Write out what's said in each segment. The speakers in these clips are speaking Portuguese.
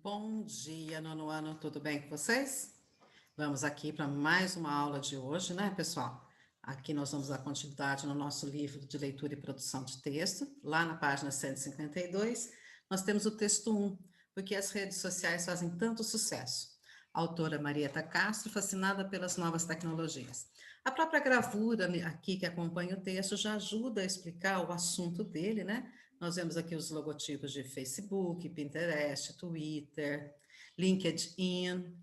Bom dia, nono ano, tudo bem com vocês? Vamos aqui para mais uma aula de hoje, né, pessoal? Aqui nós vamos dar continuidade no nosso livro de leitura e produção de texto. Lá na página 152, nós temos o texto 1, porque as redes sociais fazem tanto sucesso. A autora Marieta Castro, fascinada pelas novas tecnologias. A própria gravura aqui que acompanha o texto já ajuda a explicar o assunto dele, né? Nós vemos aqui os logotipos de Facebook, Pinterest, Twitter, LinkedIn,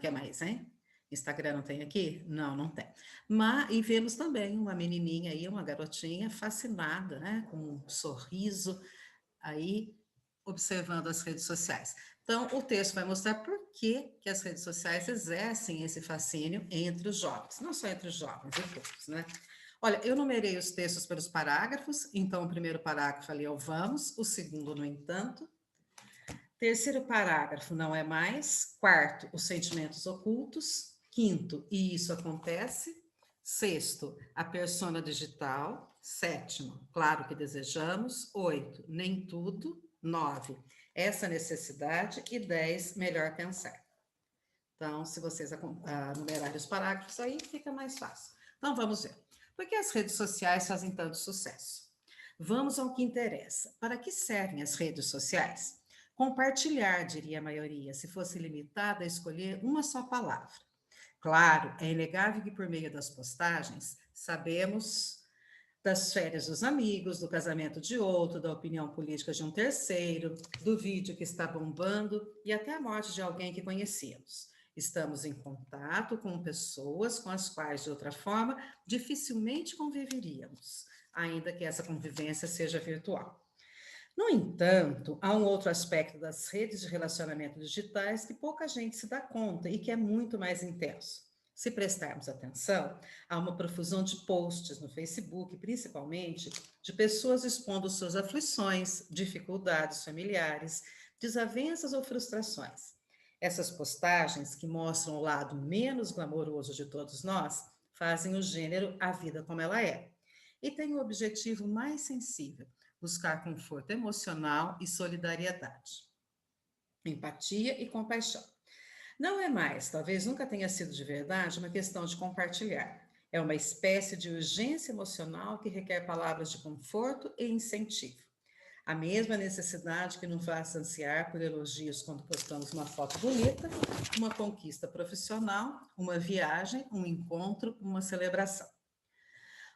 que mais, hein? Instagram não tem aqui? Não, não tem. Mas, e vemos também uma menininha aí, uma garotinha fascinada, né? Com um sorriso aí, observando as redes sociais. Então, o texto vai mostrar por que as redes sociais exercem esse fascínio entre os jovens. Não só entre os jovens, e todos, né? Olha, eu numerei os textos pelos parágrafos, então o primeiro parágrafo ali é o vamos, o segundo, no entanto. Terceiro parágrafo, não é mais. Quarto, os sentimentos ocultos. Quinto, e isso acontece. Sexto, a persona digital. Sétimo, claro que desejamos. Oito, nem tudo. Nove, essa necessidade. E 10, melhor pensar. Então, se vocês numerarem os parágrafos aí, fica mais fácil. Então, vamos ver. Por que as redes sociais fazem tanto sucesso? Vamos ao que interessa. Para que servem as redes sociais? Compartilhar, diria a maioria, se fosse limitada a escolher uma só palavra. Claro, é inegável que por meio das postagens sabemos das férias dos amigos, do casamento de outro, da opinião política de um terceiro, do vídeo que está bombando e até a morte de alguém que conhecíamos. Estamos em contato com pessoas com as quais, de outra forma, dificilmente conviveríamos, ainda que essa convivência seja virtual. No entanto, há um outro aspecto das redes de relacionamento digitais que pouca gente se dá conta e que é muito mais intenso. Se prestarmos atenção, há uma profusão de posts no Facebook, principalmente de pessoas expondo suas aflições, dificuldades familiares, desavenças ou frustrações. Essas postagens, que mostram o lado menos glamouroso de todos nós, fazem o gênero A Vida Como Ela É. E têm o objetivo mais sensível: buscar conforto emocional e solidariedade, empatia e compaixão. Não é mais, talvez nunca tenha sido de verdade, uma questão de compartilhar. É uma espécie de urgência emocional que requer palavras de conforto e incentivo. A mesma necessidade que nos faz ansiar por elogios quando postamos uma foto bonita, uma conquista profissional, uma viagem, um encontro, uma celebração.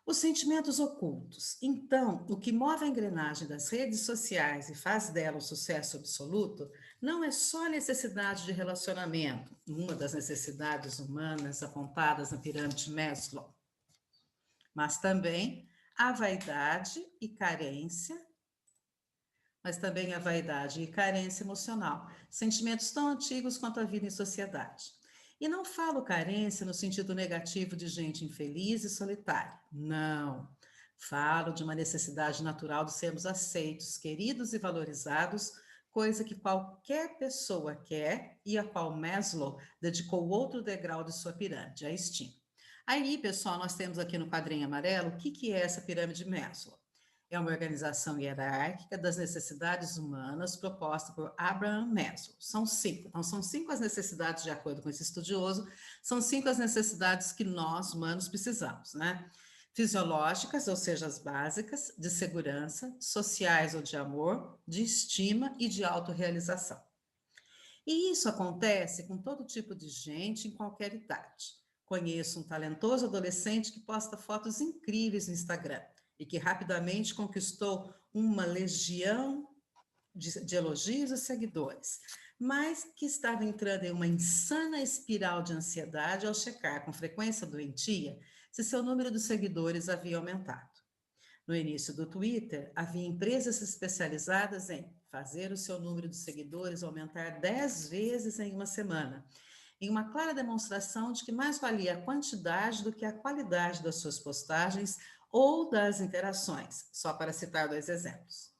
Os sentimentos ocultos. Então, o que move a engrenagem das redes sociais e faz dela um sucesso absoluto não é só a necessidade de relacionamento, uma das necessidades humanas apontadas na pirâmide de Maslow, mas também a vaidade e carência, mas também a vaidade e carência emocional, sentimentos tão antigos quanto a vida em sociedade. E não falo carência no sentido negativo de gente infeliz e solitária. Não. Falo de uma necessidade natural de sermos aceitos, queridos e valorizados, coisa que qualquer pessoa quer e a qual Maslow dedicou outro degrau de sua pirâmide, a estima. Aí, pessoal, nós temos aqui no quadrinho amarelo o que é essa pirâmide de Maslow. É uma organização hierárquica das necessidades humanas proposta por Abraham Maslow. São 5. Então, são 5 as necessidades, de acordo com esse estudioso, são 5 as necessidades que nós, humanos, precisamos, né? Fisiológicas, ou seja, as básicas, de segurança, sociais ou de amor, de estima e de autorrealização. E isso acontece com todo tipo de gente em qualquer idade. Conheço um talentoso adolescente que posta fotos incríveis no Instagram e que rapidamente conquistou uma legião de elogios e seguidores, mas que estava entrando em uma insana espiral de ansiedade ao checar com frequência doentia se seu número de seguidores havia aumentado. No início do Twitter, havia empresas especializadas em fazer o seu número de seguidores aumentar 10 vezes em uma semana, em uma clara demonstração de que mais valia a quantidade do que a qualidade das suas postagens ou das interações, só para citar 2 exemplos.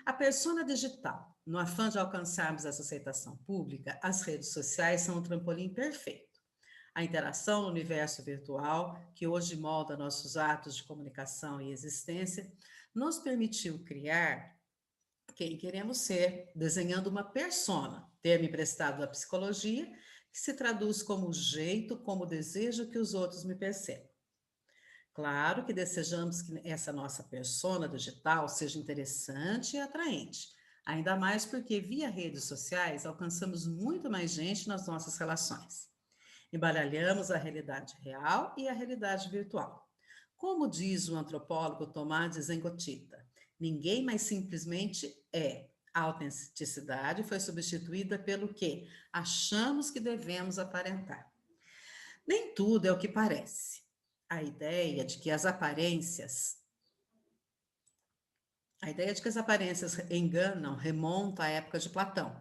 A persona digital. No afã de alcançarmos essa aceitação pública, as redes sociais são um trampolim perfeito. A interação no universo virtual, que hoje molda nossos atos de comunicação e existência, nos permitiu criar quem queremos ser, desenhando uma persona, termo emprestado da psicologia, que se traduz como o jeito, como desejo que os outros me percebam. Claro que desejamos que essa nossa persona digital seja interessante e atraente, ainda mais porque via redes sociais alcançamos muito mais gente nas nossas relações. Embaralhamos a realidade real e a realidade virtual. Como diz o antropólogo Tomás de Zengotita, ninguém mais simplesmente é. A autenticidade foi substituída pelo que achamos que devemos aparentar. Nem tudo é o que parece. A ideia de que as aparências a ideia de que as aparências enganam remonta à época de Platão.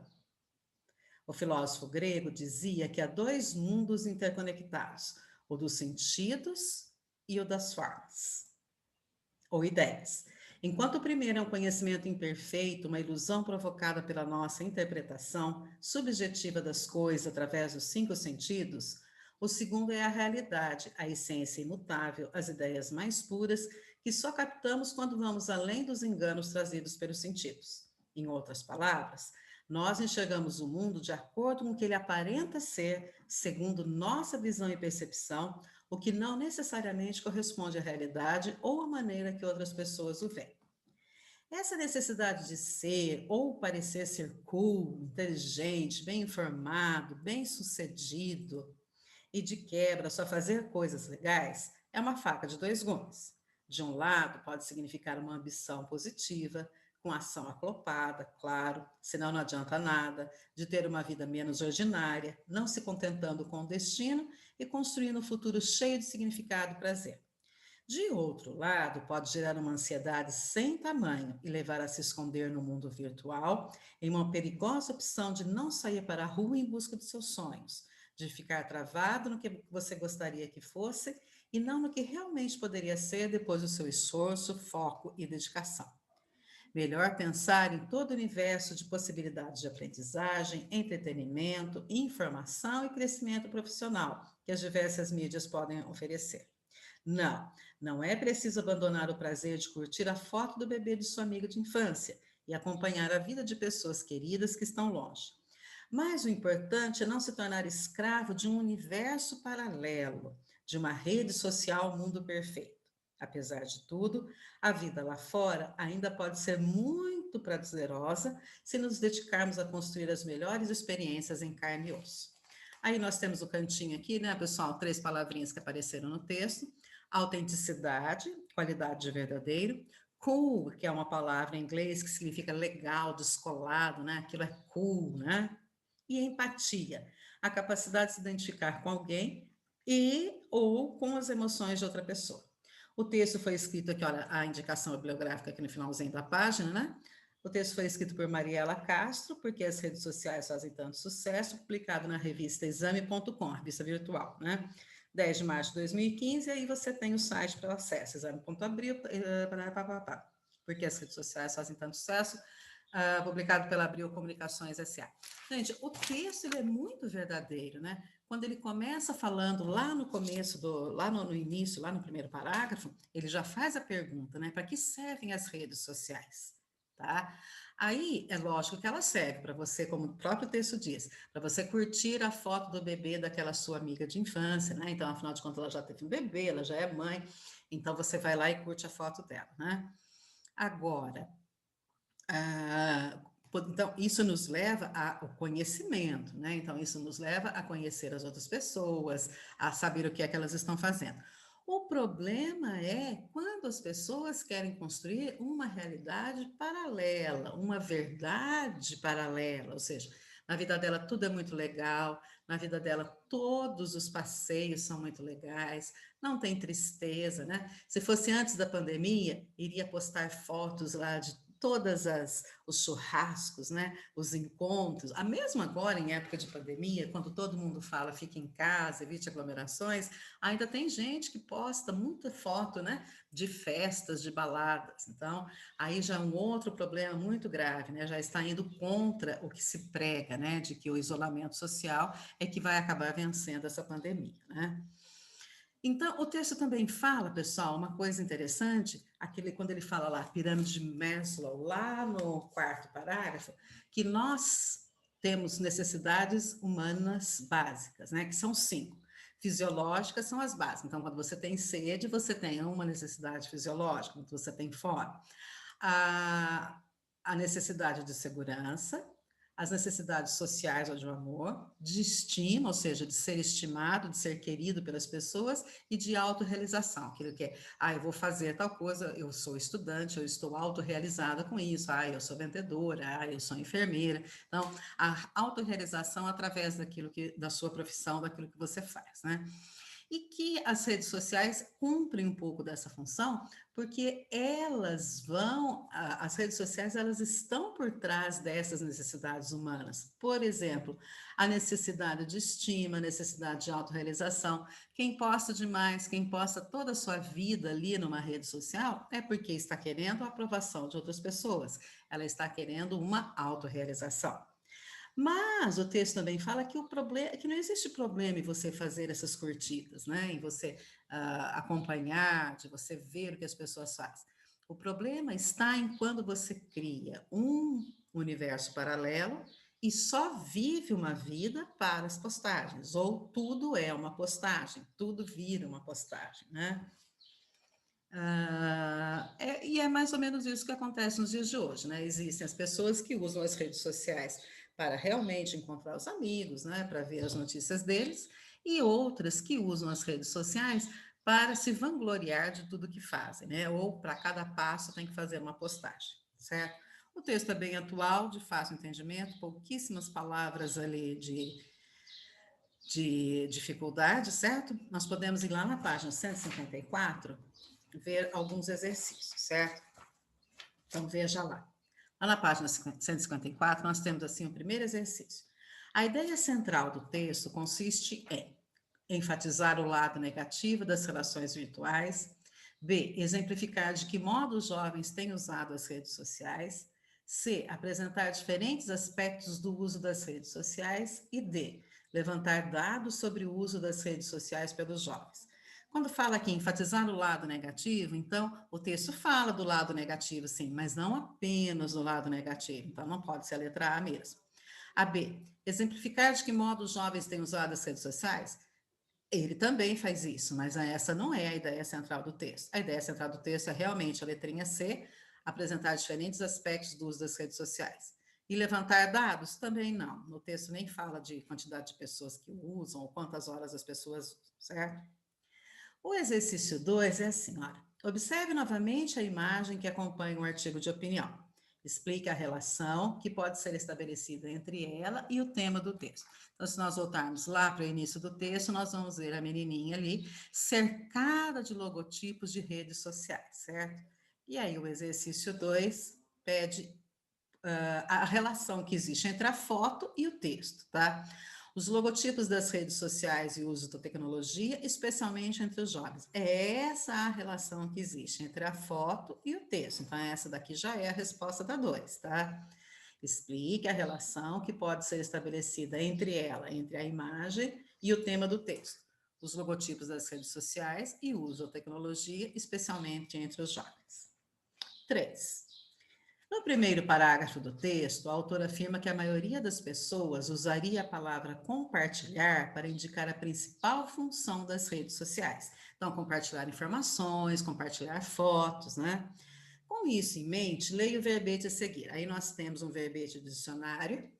O filósofo grego dizia que há dois mundos interconectados, o dos sentidos e o das formas, ou ideias. Enquanto o primeiro é um conhecimento imperfeito, uma ilusão provocada pela nossa interpretação subjetiva das coisas através dos cinco sentidos, o segundo é a realidade, a essência imutável, as ideias mais puras, que só captamos quando vamos além dos enganos trazidos pelos sentidos. Em outras palavras, nós enxergamos o mundo de acordo com o que ele aparenta ser, segundo nossa visão e percepção, o que não necessariamente corresponde à realidade ou à maneira que outras pessoas o veem. Essa necessidade de ser ou parecer ser cool, inteligente, bem informado, bem-sucedido e de quebra só fazer coisas legais é uma faca de dois gumes. De um lado, pode significar uma ambição positiva, com ação aclopada, claro, senão não adianta nada, de ter uma vida menos ordinária, não se contentando com o destino e construindo um futuro cheio de significado e prazer. De outro lado, pode gerar uma ansiedade sem tamanho e levar a se esconder no mundo virtual, em uma perigosa opção de não sair para a rua em busca de seus sonhos, de ficar travado no que você gostaria que fosse e não no que realmente poderia ser depois do seu esforço, foco e dedicação. Melhor pensar em todo o universo de possibilidades de aprendizagem, entretenimento, informação e crescimento profissional que as diversas mídias podem oferecer. Não, não é preciso abandonar o prazer de curtir a foto do bebê de sua amiga de infância e acompanhar a vida de pessoas queridas que estão longe. Mas o importante é não se tornar escravo de um universo paralelo, de uma rede social mundo perfeito. Apesar de tudo, a vida lá fora ainda pode ser muito prazerosa se nos dedicarmos a construir as melhores experiências em carne e osso. Aí nós temos o cantinho aqui, né, pessoal? Três palavrinhas que apareceram no texto: autenticidade, qualidade de verdadeiro; cool, que é uma palavra em inglês que significa legal, descolado, né? Aquilo é cool, né? E empatia, a capacidade de se identificar com alguém e ou com as emoções de outra pessoa. O texto foi escrito aqui, olha, a indicação bibliográfica aqui no finalzinho da página, né? O texto foi escrito por Mariela Castro, porque as redes sociais fazem tanto sucesso, publicado na revista exame.com, revista virtual, né? 10 de março de 2015, e aí você tem o site para o acesso, exame.abril, porque as redes sociais fazem tanto sucesso, publicado pela Abril Comunicações S.A. Gente, o texto ele é muito verdadeiro, né? Quando ele começa falando lá no começo, lá no início, lá no primeiro parágrafo, ele já faz a pergunta, né? Para que servem as redes sociais? Tá? Aí é lógico que ela serve para você, como o próprio texto diz, para você curtir a foto do bebê daquela sua amiga de infância, né? Então, afinal de contas, ela já teve um bebê, ela já é mãe, então você vai lá e curte a foto dela, né? Agora, então, isso nos leva ao conhecimento, né? Então, isso nos leva a conhecer as outras pessoas, a saber o que é que elas estão fazendo. O problema é quando as pessoas querem construir uma realidade paralela, uma verdade paralela, ou seja, na vida dela tudo é muito legal, na vida dela todos os passeios são muito legais, não tem tristeza, né? Se fosse antes da pandemia, iria postar fotos lá de todas os churrascos, né, os encontros, a mesmo agora em época de pandemia, quando todo mundo fala fique em casa, evite aglomerações, ainda tem gente que posta muita foto, né, de festas, de baladas. Então, aí já é um outro problema muito grave, né, já está indo contra o que se prega, né, de que o isolamento social é que vai acabar vencendo essa pandemia, né? Então, o texto também fala, pessoal, uma coisa interessante, quando ele fala lá, pirâmide de Maslow, lá no quarto parágrafo, que nós temos necessidades humanas básicas, né? Que são 5. Fisiológicas são as básicas. Então, quando você tem sede, você tem uma necessidade fisiológica, quando você tem fome. A necessidade de segurança, as necessidades sociais ou de amor, de estima, ou seja, de ser estimado, de ser querido pelas pessoas e de autorrealização, aquilo que é, eu vou fazer tal coisa, eu sou estudante, eu estou autorrealizada com isso, eu sou vendedora, eu sou enfermeira. Então, a autorrealização através da sua profissão, daquilo que você faz, né? E que as redes sociais cumprem um pouco dessa função, porque as redes sociais, elas estão por trás dessas necessidades humanas. Por exemplo, a necessidade de estima, a necessidade de autorrealização. Quem posta demais, quem posta toda a sua vida ali numa rede social, é porque está querendo a aprovação de outras pessoas. Ela está querendo uma autorrealização. Mas o texto também fala que o problema, que não existe problema em você fazer essas curtidas, né? Em você acompanhar, de você ver o que as pessoas fazem. O problema está em quando você cria um universo paralelo e só vive uma vida para as postagens, ou tudo é uma postagem, tudo vira uma postagem, né? E é mais ou menos isso que acontece nos dias de hoje, né? Existem as pessoas que usam as redes sociais para realmente encontrar os amigos, né? Para ver as notícias deles, e outras que usam as redes sociais para se vangloriar de tudo que fazem, né? Ou para cada passo tem que fazer uma postagem, certo? O texto é bem atual, de fácil entendimento, pouquíssimas palavras ali de dificuldade, certo? Nós podemos ir lá na página 154 ver alguns exercícios, certo? Então, veja lá. Lá na página 154, nós temos assim o primeiro exercício. A ideia central do texto consiste em enfatizar o lado negativo das relações virtuais, B, exemplificar de que modo os jovens têm usado as redes sociais, C, apresentar diferentes aspectos do uso das redes sociais e D, levantar dados sobre o uso das redes sociais pelos jovens. Quando fala aqui enfatizar o lado negativo, então o texto fala do lado negativo, sim, mas não apenas do lado negativo, então não pode ser a letra A mesmo. A B, exemplificar de que modo os jovens têm usado as redes sociais. Ele também faz isso, mas essa não é a ideia central do texto. A ideia central do texto é realmente a letrinha C, apresentar diferentes aspectos do uso das redes sociais. E levantar dados? Também não. No texto nem fala de quantidade de pessoas que usam, ou quantas horas as pessoas usam, certo? O exercício 2 é assim, olha. Observe novamente a imagem que acompanha um artigo de opinião. Explique a relação que pode ser estabelecida entre ela e o tema do texto. Então, se nós voltarmos lá para o início do texto, nós vamos ver a menininha ali cercada de logotipos de redes sociais, certo? E aí, o exercício 2 pede a relação que existe entre a foto e o texto, tá? Os logotipos das redes sociais e o uso da tecnologia, especialmente entre os jovens. É essa a relação que existe entre a foto e o texto. Então, essa daqui já é a resposta da 2, tá? Explique a relação que pode ser estabelecida entre ela, entre a imagem e o tema do texto. Os logotipos das redes sociais e o uso da tecnologia, especialmente entre os jovens. 3. No primeiro parágrafo do texto, a autora afirma que a maioria das pessoas usaria a palavra compartilhar para indicar a principal função das redes sociais. Então, compartilhar informações, compartilhar fotos, né? Com isso em mente, leia o verbete a seguir. Aí nós temos um verbete do dicionário.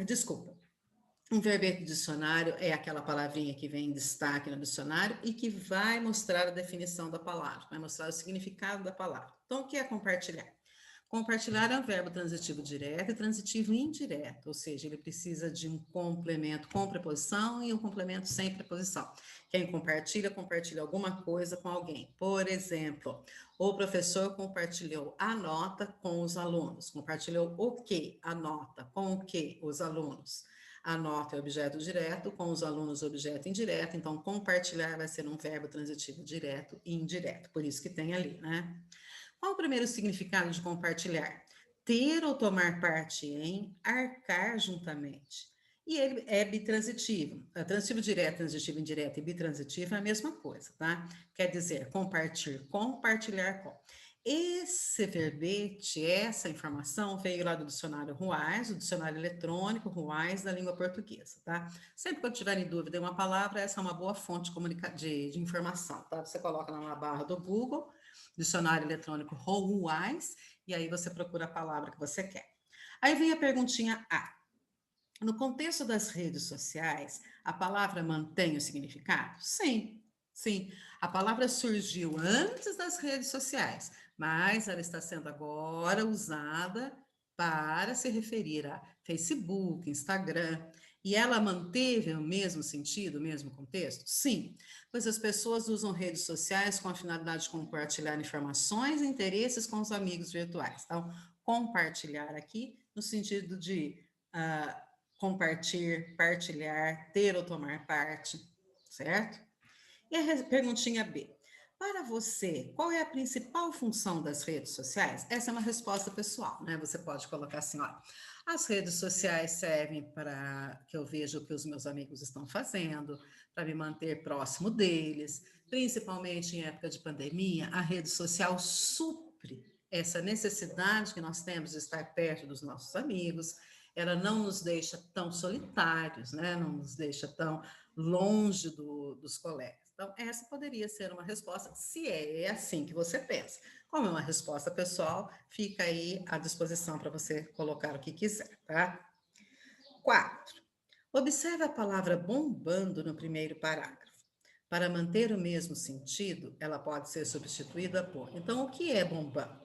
Desculpa. Um verbete do dicionário é aquela palavrinha que vem em destaque no dicionário e que vai mostrar a definição da palavra, vai mostrar o significado da palavra. Então, o que é compartilhar? Compartilhar é um verbo transitivo direto e transitivo indireto, ou seja, ele precisa de um complemento com preposição e um complemento sem preposição. Quem compartilha, compartilha alguma coisa com alguém. Por exemplo, o professor compartilhou a nota com os alunos. Compartilhou o quê? A nota. Com o quê? Os alunos. A nota é objeto direto, com os alunos objeto indireto, então compartilhar vai ser um verbo transitivo direto e indireto, por isso que tem ali, né? Qual o primeiro significado de compartilhar? Ter ou tomar parte em, arcar juntamente. E ele é bitransitivo. Transitivo direto, transitivo indireto e bitransitivo é a mesma coisa, tá? Quer dizer, compartilhar, compartilhar com. Esse verbete, essa informação veio lá do dicionário Ruais, o dicionário eletrônico Ruais da língua portuguesa, tá? Sempre que eu tiver em dúvida em uma palavra, essa é uma boa fonte de informação, tá? Você coloca lá na barra do Google, dicionário eletrônico Ruais, e aí você procura a palavra que você quer. Aí vem a perguntinha A. No contexto das redes sociais, a palavra mantém o significado? Sim, sim. A palavra surgiu antes das redes sociais, mas ela está sendo agora usada para se referir a Facebook, Instagram. E ela manteve o mesmo sentido, o mesmo contexto? Sim, pois as pessoas usam redes sociais com a finalidade de compartilhar informações e interesses com os amigos virtuais. Então, compartilhar aqui no sentido de compartilhar, partilhar, ter ou tomar parte, certo? E a perguntinha B. Para você, qual é a principal função das redes sociais? Essa é uma resposta pessoal, né? Você pode colocar assim, olha, as redes sociais servem para que eu veja o que os meus amigos estão fazendo, para me manter próximo deles, principalmente em época de pandemia, a rede social supre essa necessidade que nós temos de estar perto dos nossos amigos, ela não nos deixa tão solitários, né? Não nos deixa tão longe dos colegas. Então, essa poderia ser uma resposta, se é assim que você pensa. Como é uma resposta pessoal, fica aí à disposição para você colocar o que quiser, tá? 4. Observe a palavra bombando no primeiro parágrafo. Para manter o mesmo sentido, ela pode ser substituída por. Então, o que é bombando?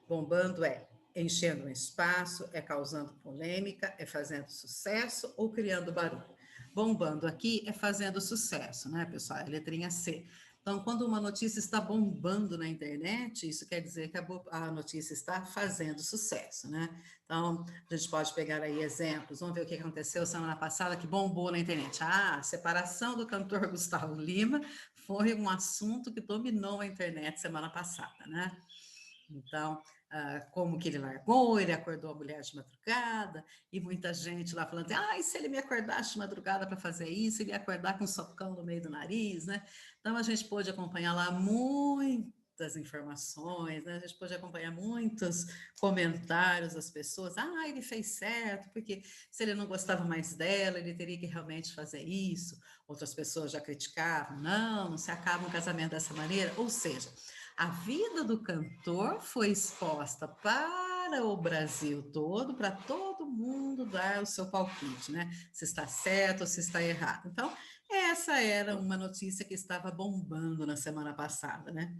Bombando é enchendo um espaço, é causando polêmica, é fazendo sucesso ou criando barulho. Bombando aqui é fazendo sucesso, né, pessoal? É a letrinha C. Então, quando uma notícia está bombando na internet, isso quer dizer que a notícia está fazendo sucesso, né? Então, a gente pode pegar aí exemplos. Vamos ver o que aconteceu semana passada que bombou na internet. Ah, a separação do cantor Gustavo Lima foi um assunto que dominou a internet semana passada, né? Então, como que ele largou, ele acordou a mulher de madrugada, e muita gente lá falando, e se ele me acordasse de madrugada para fazer isso, ele ia acordar com um socão no meio do nariz, né? Então, a gente pôde acompanhar lá muitas informações, né? A gente pôde acompanhar muitos comentários das pessoas, ele fez certo, porque se ele não gostava mais dela, ele teria que realmente fazer isso. Outras pessoas já criticavam, não se acaba um casamento dessa maneira, ou seja, a vida do cantor foi exposta para o Brasil todo, para todo mundo dar o seu palpite, né? Se está certo ou se está errado. Então, essa era uma notícia que estava bombando na semana passada, né?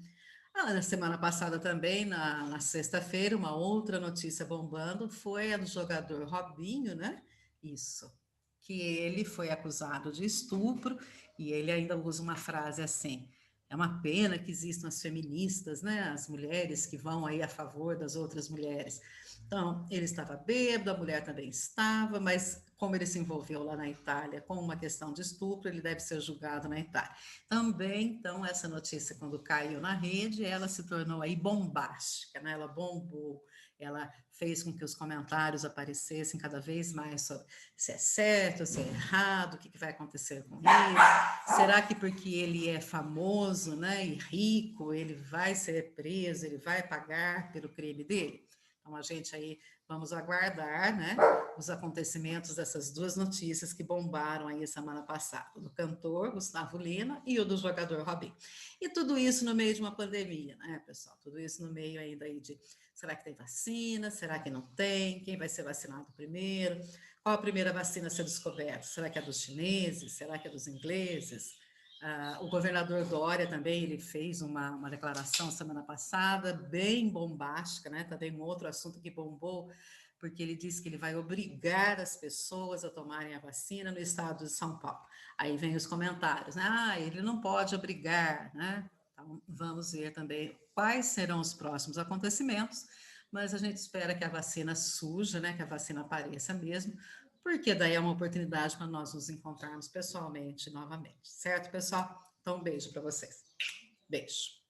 Na semana passada também, na sexta-feira, uma outra notícia bombando foi a do jogador Robinho, né? Isso, que ele foi acusado de estupro e ele ainda usa uma frase assim: é uma pena que existam as feministas, né? As mulheres que vão aí a favor das outras mulheres. Então, ele estava bêbado, a mulher também estava, mas como ele se envolveu lá na Itália com uma questão de estupro, ele deve ser julgado na Itália. Também, então, essa notícia, quando caiu na rede, ela se tornou aí bombástica, né? Ela bombou, ela fez com que os comentários aparecessem cada vez mais sobre se é certo, se é errado, o que vai acontecer com ele, será que porque ele é famoso, né, e rico, ele vai ser preso, ele vai pagar pelo crime dele? Então, a gente aí vamos aguardar, né, os acontecimentos dessas duas notícias que bombaram aí semana passada, do cantor Gustavo Lima e o do jogador Robinho. E tudo isso no meio de uma pandemia, né, pessoal? Tudo isso no meio ainda aí de, será que tem vacina? Será que não tem? Quem vai ser vacinado primeiro? Qual a primeira vacina a ser descoberta? Será que é dos chineses? Será que é dos ingleses? O governador Dória também, ele fez uma declaração semana passada, bem bombástica, né? Também um outro assunto que bombou, porque ele disse que ele vai obrigar as pessoas a tomarem a vacina no estado de São Paulo. Aí vem os comentários, né? Ele não pode obrigar, né? Então, vamos ver também quais serão os próximos acontecimentos, mas a gente espera que a vacina surja, né? Que a vacina apareça mesmo, porque daí é uma oportunidade para nós nos encontrarmos pessoalmente novamente, certo, pessoal? Então, um beijo para vocês. Beijo.